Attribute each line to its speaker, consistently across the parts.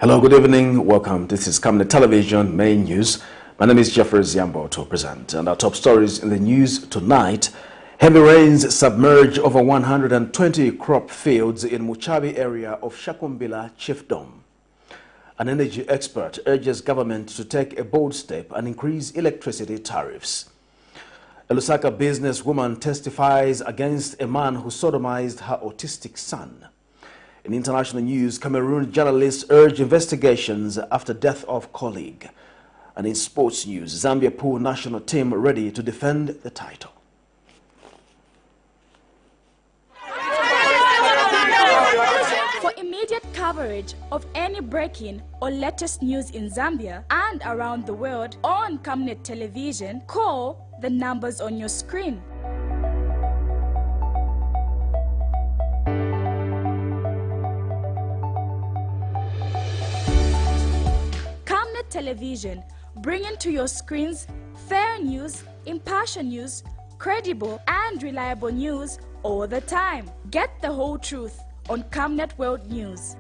Speaker 1: Hello, good evening. Welcome. This is Camnet Television Main News. My name is Jeffrey Ziambo to present. And our top stories in the news tonight. Heavy rains submerge over 120 crop fields in MUCHABI area of SHAKUMBILA, CHIEFDOM. An energy expert urges government to take a bold step and increase electricity tariffs. A LUSAKA businesswoman testifies against a man who sodomized her autistic son. In international news, Cameroon journalists urge investigations after death of colleague. And in sports news, Zambia pool national team ready to defend the title.
Speaker 2: For immediate coverage of any breaking or latest news in Zambia and around the world on Camnet Television, call the numbers on your screen. Camnet Television, bringing to your screens fair news, impartial news, credible and reliable news all the time. Get the whole truth on Camnet World News.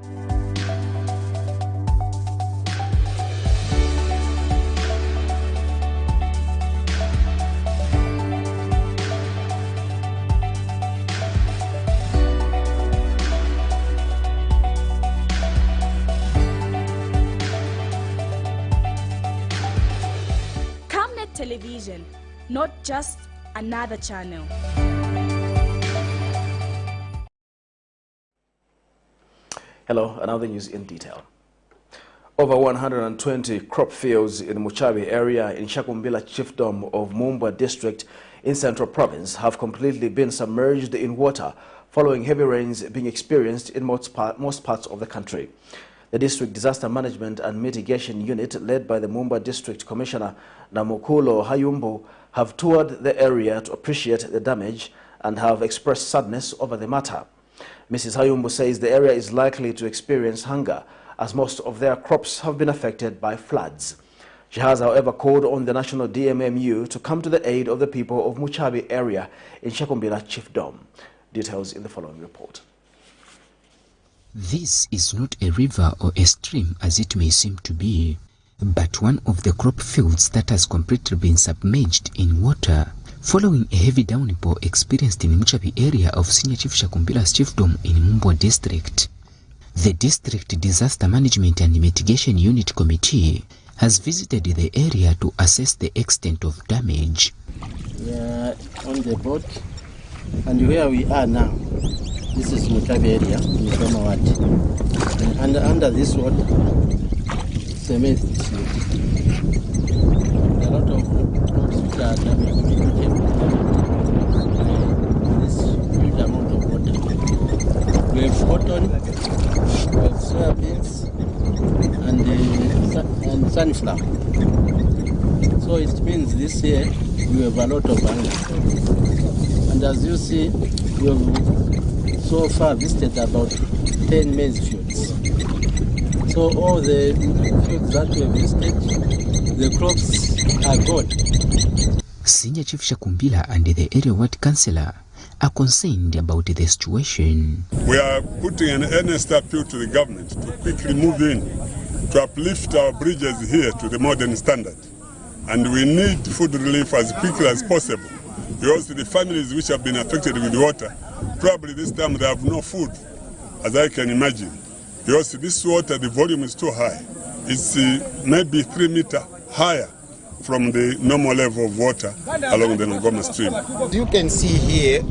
Speaker 2: Camnet Television, not just another channel.
Speaker 1: Hello, another news in detail. Over 120 crop fields in MUCHABI area in SHAKUMBILA chiefdom of Mumbwa district in Central Province have completely been submerged in water following heavy rains being experienced in most parts of the country. The District Disaster Management and Mitigation Unit, led by the Mumbwa District Commissioner Namukulo Hayumbu, have toured the area to appreciate the damage and have expressed sadness over the matter. Mrs. Hayumbu says the area is likely to experience hunger as most of their crops have been affected by floods. She has, however, called on the National DMMU to come to the aid of the people of MUCHABI area in SHAKUMBILA chiefdom. Details in the following report.
Speaker 3: This is not a river or a stream as it may seem to be, but one of the crop fields that has completely been submerged in water following a heavy downpour experienced in MUCHABI area of Senior Chief SHAKUMBILA's chiefdom in Mumbwa district. The District Disaster Management and Mitigation Unit Committee has visited the area to assess the extent of damage.
Speaker 4: We are on the boat, and where we are now, this is MUCHABI area in Somawati. And under this water, cement is located. A lot of crops which are damaged. This huge amount of water. We have cotton, we have soybeans, and sunflower. So it means this year we have a lot of hunger. And as you see, we have so far visited about 10 maize fields. So all the fields that we have visited, the crops are gone.
Speaker 3: Senior Chief SHAKUMBILA and the area ward councillor are concerned about the situation.
Speaker 5: We are putting an earnest appeal to the government to quickly move in to uplift our bridges here to the modern standard. And we need food relief as quickly as possible, because the families which have been affected with water, probably this time they have no food, as I can imagine. Because this water, the volume is too high. It's maybe 3 meters higher from the normal level of water along the Ngoma stream.
Speaker 6: You can see here,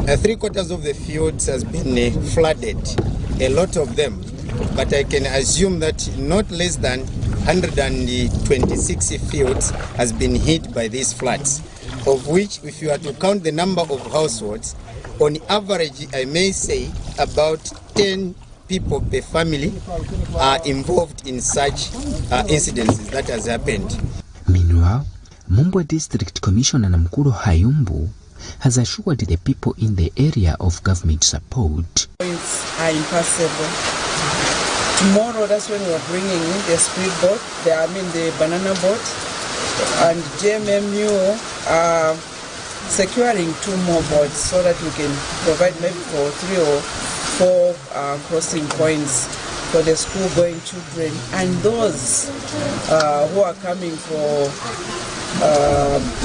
Speaker 6: 3/4 of the fields has been flooded, a lot of them. But I can assume that not less than 126 fields has been hit by these floods, of which, if you are to count the number of households, on average, I may say about 10 people per family are involved in such incidences that has happened.
Speaker 3: Meanwhile, Mumbwa District Commissioner Namukulo Hayumbu has assured the people in the area of government support.
Speaker 7: Points are impassable. Tomorrow, that's when we're bringing in the speedboat, the banana boat, and JMMU securing 2 more boats so that we can provide maybe for 3 or 4 crossing points for the school-going children and those who are coming for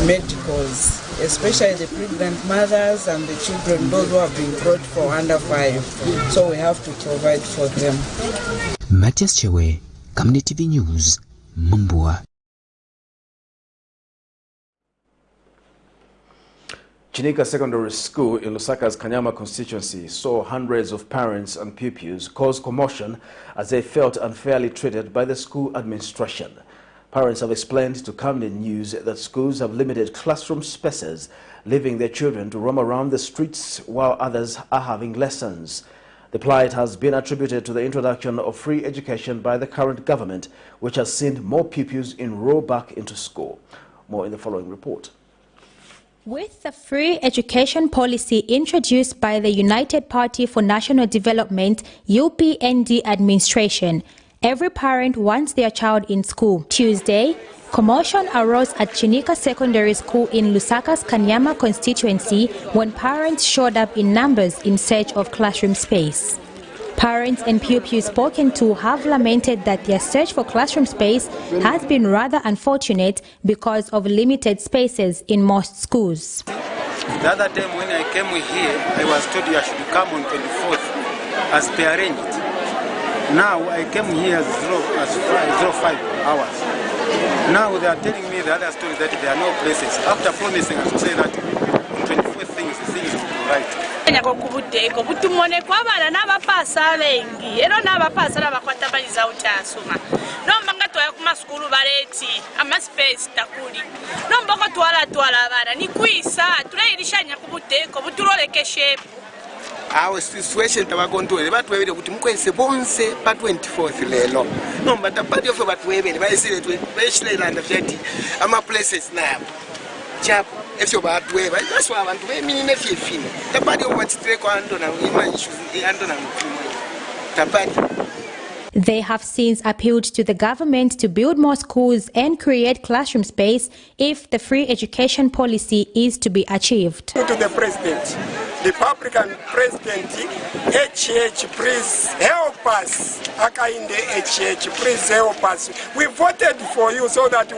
Speaker 7: medicals, especially the pregnant mothers and the children, those who have been brought for under 5. So we have to provide for them.
Speaker 3: Matthias Chewe, Camnet TV News, Mumbwa.
Speaker 1: Chinika Secondary School in Lusaka's Kanyama constituency saw hundreds of parents and pupils cause commotion as they felt unfairly treated by the school administration. Parents have explained to Camnet News that schools have limited classroom spaces, leaving their children to roam around the streets while others are having lessons. The plight has been attributed to the introduction of free education by the current government, which has seen more pupils enroll back into school. More in the following report.
Speaker 8: With the free education policy introduced by the United Party for National Development UPND administration, every parent wants their child in school. Tuesday, commotion arose at Chinika Secondary School in Lusaka's Kanyama constituency when parents showed up in numbers in search of classroom space. Parents and pupils spoken to have lamented that their search for classroom space has been rather unfortunate because of limited spaces in most schools.
Speaker 9: The other time when I came here, I was told I should come on 24th as prearranged. Now I came here as 05 hours. Now they are telling me the other story that there are no places. After promising us to say that on 24th things will be right.
Speaker 10: Butumone kwabana n'abapasa bengi ero n'abapasa n'abakwatambaliza utasoma nomba twaya ku masukulu baleti ama space takuli nomba ko twala abana ni kwisa tulirishanya ku buteko butuloleke shape.
Speaker 9: Our situation tabakontrole batwebele kuti mukwese bonse pa 24th lelo nomba tapati ofe batwebele bayisile twe bayishilelanda fyati ama places nabo chap efyo batweba that's why abantu beminine fyefine tapati okwatitire kwa andona ima issues andona tapati.
Speaker 8: They have since appealed to the government to build more schools and create classroom space if the free education policy is to be achieved.
Speaker 11: To the President, the Republican President, HH, please help us. Akainde HH, please help us. We voted for you so that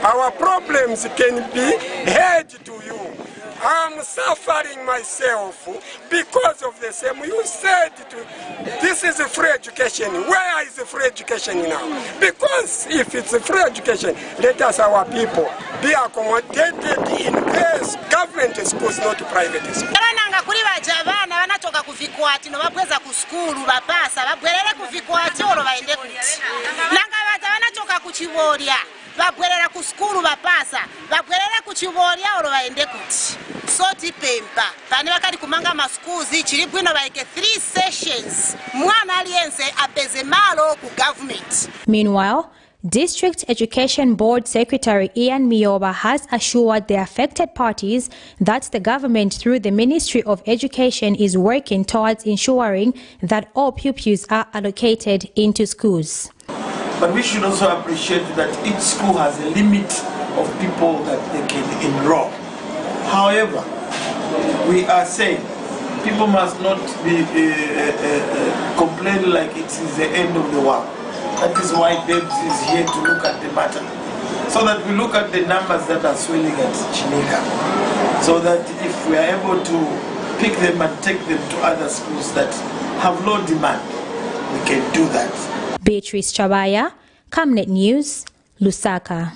Speaker 11: our problems can be heard to you. I'm suffering myself because of the same. You said this is a free education. Where is the free education now? Because if it's a free education, let us, our people, be accommodated in best government schools, not private schools.
Speaker 10: Babwerera ku skulu bapasa babwerera ku chiboria oro baende kuti soti pempa bane bakati kumanga ma schools chiri bwino baike 3 sessions mwana aliyense apeze malo ku government.
Speaker 8: Meanwhile, District Education Board Secretary Ian Mioba has assured the affected parties that the government through the Ministry of Education is working towards ensuring that all pupils are allocated into schools.
Speaker 12: But we should also appreciate that each school has a limit of people that they can enroll. However, we are saying people must not be complaining like it is the end of the world. That is why DEBS is here to look at the matter. So that we look at the numbers that are swelling at Chinika. So that if we are able to pick them and take them to other schools that have low demand, we can do that.
Speaker 8: Beatrice Chabaya, Camnet News, Lusaka.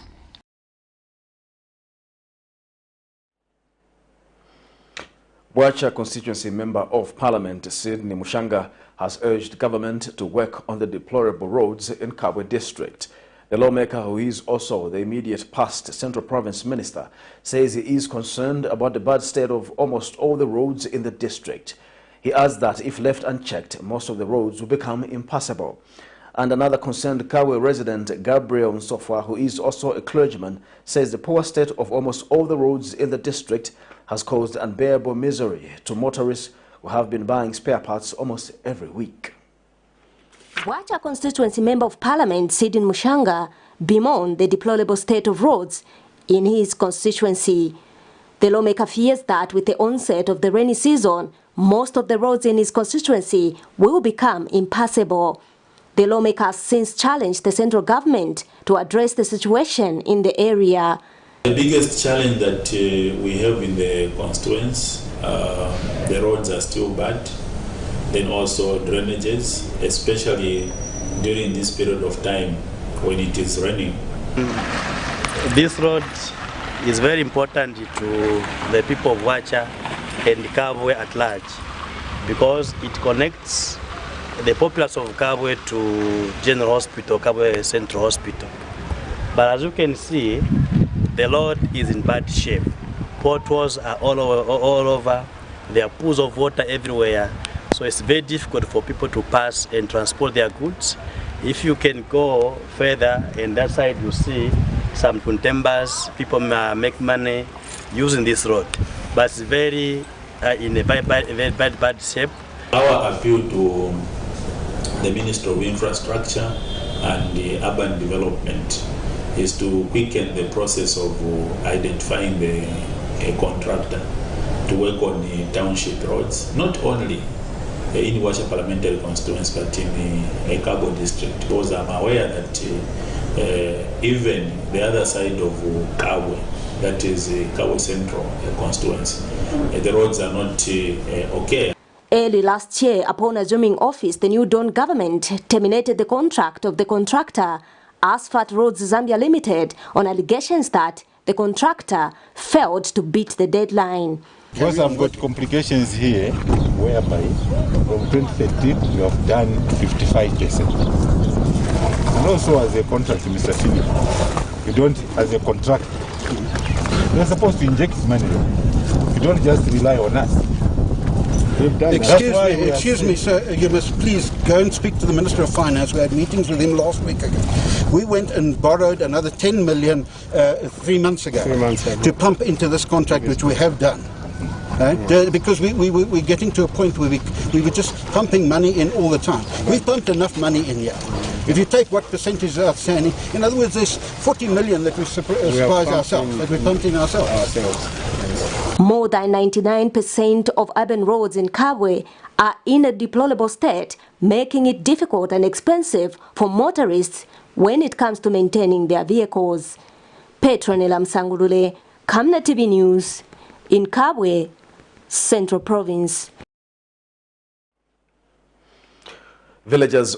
Speaker 1: Bwacha constituency member of parliament Sidney Mushanga has urged government to work on the deplorable roads in Kabwe district. The lawmaker, who is also the immediate past Central Province Minister, says he is concerned about the bad state of almost all the roads in the district. He adds that if left unchecked, most of the roads will become impassable. And another concerned Kabwe resident, Gabriel Nsofwa, who is also a clergyman, says the poor state of almost all the roads in the district has caused unbearable misery to motorists who have been buying spare parts almost every week.
Speaker 13: Bwacha constituency member of parliament Sidney Mushanga bemoaned the deplorable state of roads in his constituency. The lawmaker fears that with the onset of the rainy season, most of the roads in his constituency will become impassable. The lawmakers since challenged the central government to address the situation in the area.
Speaker 14: The biggest challenge that we have in the constituents, the roads are still bad, then also drainages, especially during this period of time when it is raining.
Speaker 15: This road is very important to the people of Wacha and Kabwe at large because it connects the populace of Kabwe to General Hospital, Kabwe Central Hospital. But as you can see, the road is in bad shape. Potholes are all over. There are pools of water everywhere. So it's very difficult for people to pass and transport their goods. If you can go further, and that side you see some contembers, people make money using this road. But it's very in a very bad shape.
Speaker 14: Our appeal to the Minister of Infrastructure and Urban Development is to quicken the process of identifying a contractor to work on the township roads, not only in Wacha parliamentary constituency but in the Kabwe district, because I'm aware that even the other side of Kabwe, that is Kabwe Central constituency, the roads are not okay.
Speaker 13: Early last year, upon assuming office, the New Dawn government terminated the contract of the contractor, Asphalt Roads Zambia Limited, on allegations that the contractor failed to beat the deadline.
Speaker 16: Because I've got complications here, whereby from 2013 we have done 55%. And also as a contractor, Mr. Senior, you don't, as a contractor, you're supposed to inject money. You don't just rely on us.
Speaker 17: Excuse me, sir. You must please go and speak to the Minister of Finance. We had meetings with him last week ago. We went and borrowed another 10 million 3 months ago, to pump into this contract, which we have done. Because we're getting to a point where we were just pumping money in all the time. We've pumped enough money in here. If you take what percentage is outstanding, in other words, there's 40 million that we surprise ourselves, that we pumped in ourselves.
Speaker 13: More than 99% of urban roads in Kabwe are in a deplorable state, making it difficult and expensive for motorists when it comes to maintaining their vehicles. Petronella Msangulule, Camnet TV News, in Kabwe, Central Province.
Speaker 1: Villagers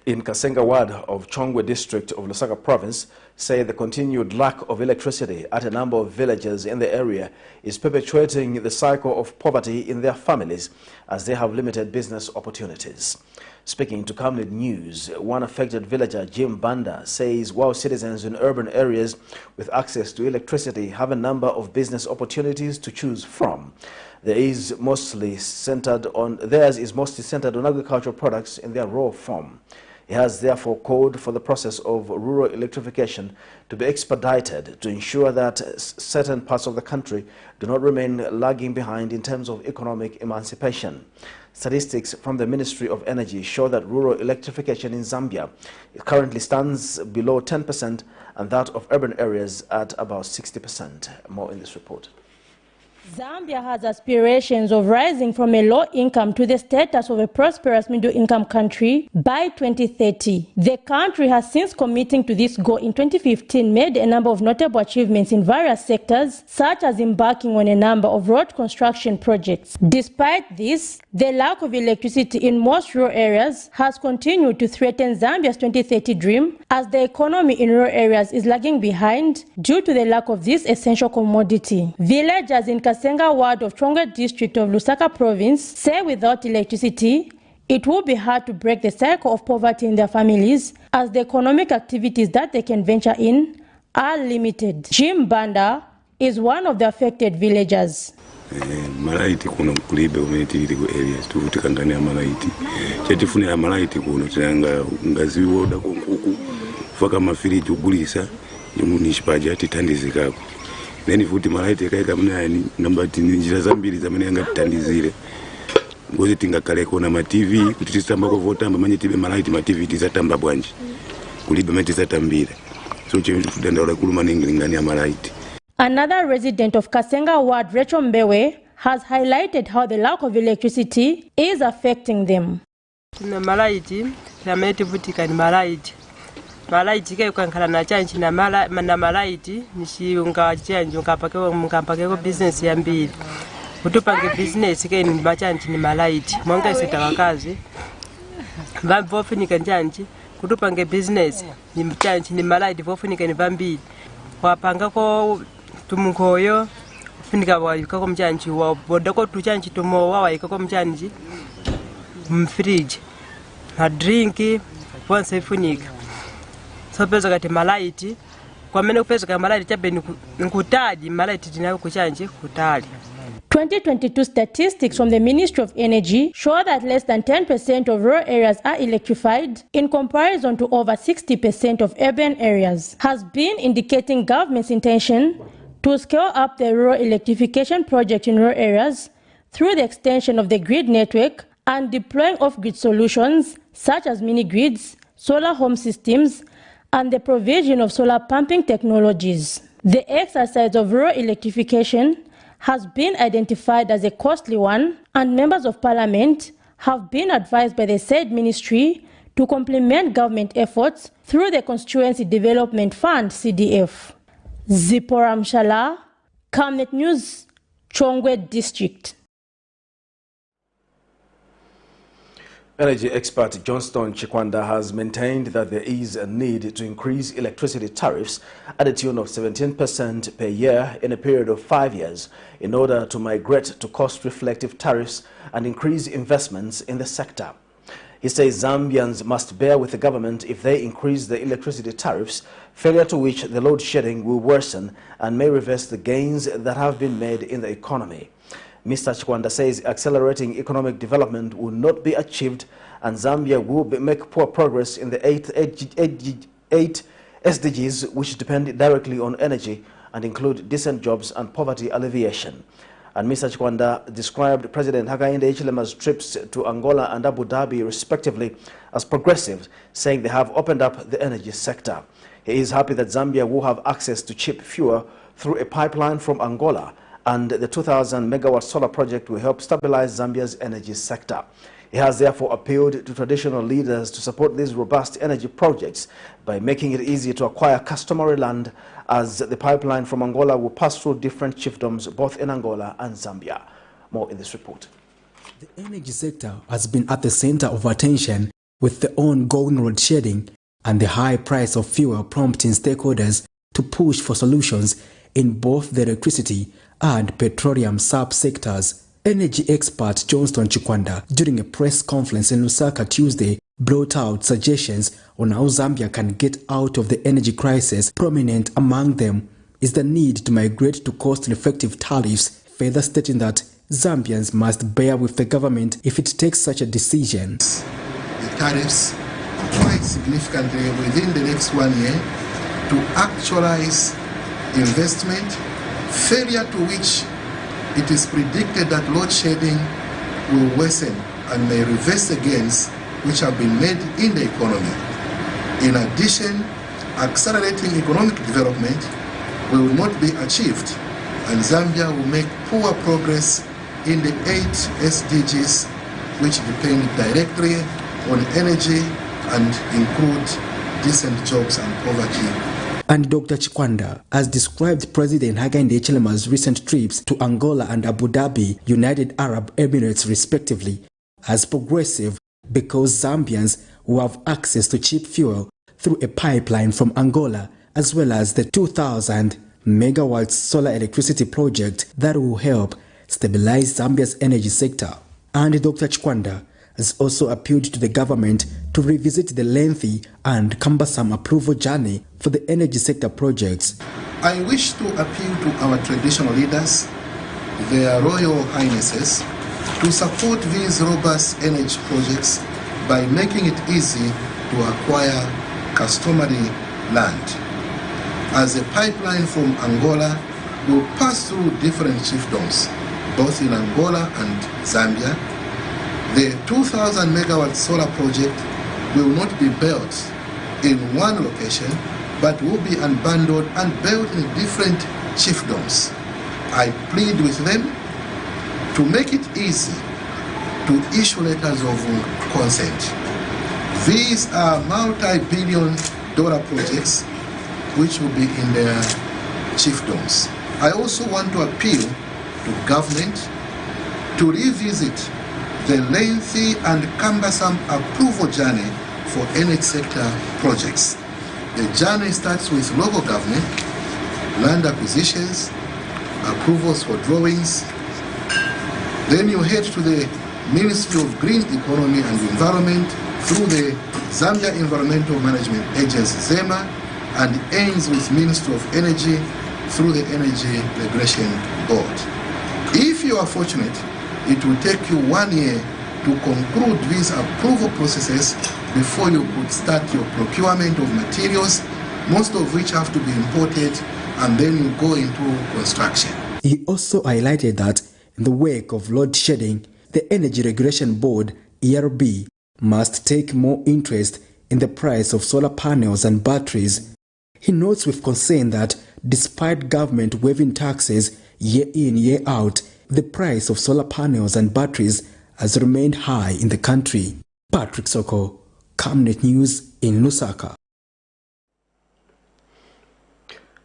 Speaker 1: in Kasenga Ward of Chongwe District of Lusaka Province say the continued lack of electricity at a number of villages in the area is perpetuating the cycle of poverty in their families as they have limited business opportunities. Speaking to Camnet News, one affected villager, Jim Banda, says while citizens in urban areas with access to electricity have a number of business opportunities to choose from, theirs is mostly centered on agricultural products in their raw form. He has therefore called for the process of rural electrification to be expedited to ensure that certain parts of the country do not remain lagging behind in terms of economic emancipation. Statistics from the Ministry of Energy show that rural electrification in Zambia currently stands below 10% and that of urban areas at about 60%. More in this report.
Speaker 18: Zambia has aspirations of rising from a low income to the status of a prosperous middle income country by 2030. The country has since committing to this goal in 2015 made a number of notable achievements in various sectors, such as embarking on a number of road construction projects. Despite this, the lack of electricity in most rural areas has continued to threaten Zambia's 2030 dream, as the economy in rural areas is lagging behind due to the lack of this essential commodity. Villagers in Kasenga Ward of Chongwe District of Lusaka Province say without electricity, it will be hard to break the cycle of poverty in their families, as the economic activities that they can venture in are limited. Jim Banda is one of the affected villagers.
Speaker 19: Malaiti kuno kulibe umetiri ku areas tuvutika ndani ya malaiti chetifunira malaiti kuno tinanga ngaziwoda konkuku faka mafiriji ugulisa yomunishipaje atitandizikako neni futi malaiti kaika mnani ngambati njira zambiri zamene ngatitandizire ngozi tingakale kona ma TV kuti tisamba ko vota manje tibe malaiti ma TV tizatamba bwanje kulibe mati zatambira so chimwe fudandaula kuluma ngani ya malaiti.
Speaker 18: Another resident of Kasenga Ward, Rachel Mbewe, has highlighted how the lack of electricity is affecting them.
Speaker 20: Tuna malaiti chamene tivutika ni malaiti. Malaiti ke kwankhala na chanchi na malaiti nichiunga chanchi unkapakeko business yambiri. Kutupange business ke ni machanchi ni malaiti. Monga isita wakazi. Vofunika chanchi kutupange business ni chanchi ni malaiti vofunika ni vambiri. Wapanga ko tumukoyo funika wayuka ko mchanchi wa bodako tuchanchi tumo wayuka ko mchanchi mfridge na drinki once funika so pesa kati malaiti kwa mene kupesa kama malaiti chabe nkutaji malaiti tinayo kuchanchi kutali.
Speaker 18: 2022 statistics from the Ministry of Energy show that less than 10% of rural areas are electrified in comparison to over 60% of urban areas, has been indicating government's intention to scale up the rural electrification project in rural areas through the extension of the grid network and deploying off-grid solutions such as mini-grids, solar home systems, and the provision of solar pumping technologies. The exercise of rural electrification has been identified as a costly one, and members of parliament have been advised by the said ministry to complement government efforts through the Constituency Development Fund, CDF. Zipporah Mshala, Camnet News, Chongwe District.
Speaker 1: Energy expert Johnston Chikwanda has maintained that there is a need to increase electricity tariffs at a tune of 17% per year in a period of 5 years in order to migrate to cost-reflective tariffs and increase investments in the sector. He says Zambians must bear with the government if they increase the electricity tariffs, failure to which the load shedding will worsen and may reverse the gains that have been made in the economy. Mr. Chikwanda says accelerating economic development will not be achieved and Zambia will make poor progress in the eight SDGs which depend directly on energy and include decent jobs and poverty alleviation. And Mr. Chikwanda described President Hakainde Hichilema's trips to Angola and Abu Dhabi respectively as progressive, saying they have opened up the energy sector. He is happy that Zambia will have access to cheap fuel through a pipeline from Angola, and the 2,000 megawatt solar project will help stabilize Zambia's energy sector. He has therefore appealed to traditional leaders to support these robust energy projects by making it easy to acquire customary land, as the pipeline from Angola will pass through different chiefdoms both in Angola and Zambia. More in this report.
Speaker 21: The energy sector has been at the center of attention, with the ongoing load shedding and the high price of fuel prompting stakeholders to push for solutions in both the electricity and petroleum sub-sectors. Energy expert Johnston Chikwanda, during a press conference in Lusaka Tuesday, brought out suggestions on how Zambia can get out of the energy crisis. Prominent among them is the need to migrate to cost-effective tariffs, further stating that Zambians must bear with the government if it takes such a decision.
Speaker 22: The tariffs quite significantly within the next 1 year to actualize investment, failure to which it is predicted that load shedding will worsen and may reverse the gains which have been made in the economy. In addition, accelerating economic development will not be achieved, and Zambia will make poor progress in the 8 SDGs which depend directly on energy and include decent jobs and poverty.
Speaker 21: And Dr. Chikwanda has described President Hakainde Hichilema's recent trips to Angola and Abu Dhabi, United Arab Emirates respectively, as progressive because Zambians will have access to cheap fuel through a pipeline from Angola, as well as the 2,000 megawatt solar electricity project that will help stabilize Zambia's energy sector. And Dr. Chikwanda has also appealed to the government to revisit the lengthy and cumbersome approval journey for the energy sector projects.
Speaker 22: I wish to appeal to our traditional leaders, their Royal Highnesses, to support these robust energy projects by making it easy to acquire customary land. As a pipeline from Angola will pass through different chiefdoms, both in Angola and Zambia, the 2,000 megawatt solar project will not be built in one location, but will be unbundled and built in different chiefdoms. I plead with them to make it easy to issue letters of consent These are multi-billion dollar projects which will be in their chiefdoms. I also want to appeal to government to revisit the lengthy and cumbersome approval journey for energy sector projects. The journey starts with local government, land acquisitions, approvals for drawings. Then you head to the Ministry of Green Economy and Environment through the Zambia Environmental Management Agency, ZEMA, and ends with Ministry of Energy through the Energy Regulation Board. If you are fortunate, it will take you 1 year to conclude these approval processes before you could start your procurement of materials, most of which have to be imported, and then you go into construction.
Speaker 21: He also highlighted that in the wake of load shedding, the Energy Regulation Board, ERB, must take more interest in the price of solar panels and batteries. He notes with concern that despite government waiving taxes year in, year out, the price of solar panels and batteries has remained high in the country. Patrick Soko, Camnet News in Lusaka.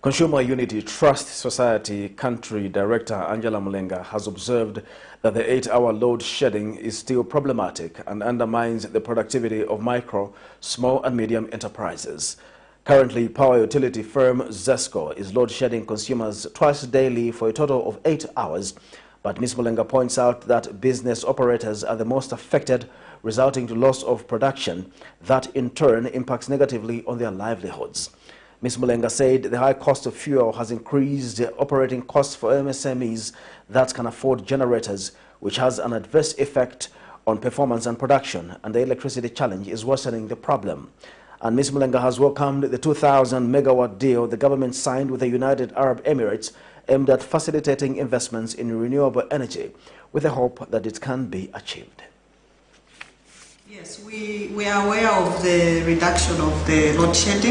Speaker 1: Consumer Unity Trust Society Country Director Angela Mulenga has observed that the 8-hour load shedding is still problematic and undermines the productivity of micro, small and medium enterprises. Currently, power utility firm ZESCO is load shedding consumers twice daily for a total of 8 hours. But Ms. Mulenga points out that business operators are the most affected, resulting to loss of production that in turn impacts negatively on their livelihoods. Ms. Mulenga said the high cost of fuel has increased the operating costs for MSMEs that can afford generators, which has an adverse effect on performance and production, and the electricity challenge is worsening the problem. And Ms. Mulenga has welcomed the 2,000 megawatt deal the government signed with the United Arab Emirates aimed at facilitating investments in renewable energy, with the hope that it can be achieved.
Speaker 2: Yes, we are aware of the reduction of the load shedding.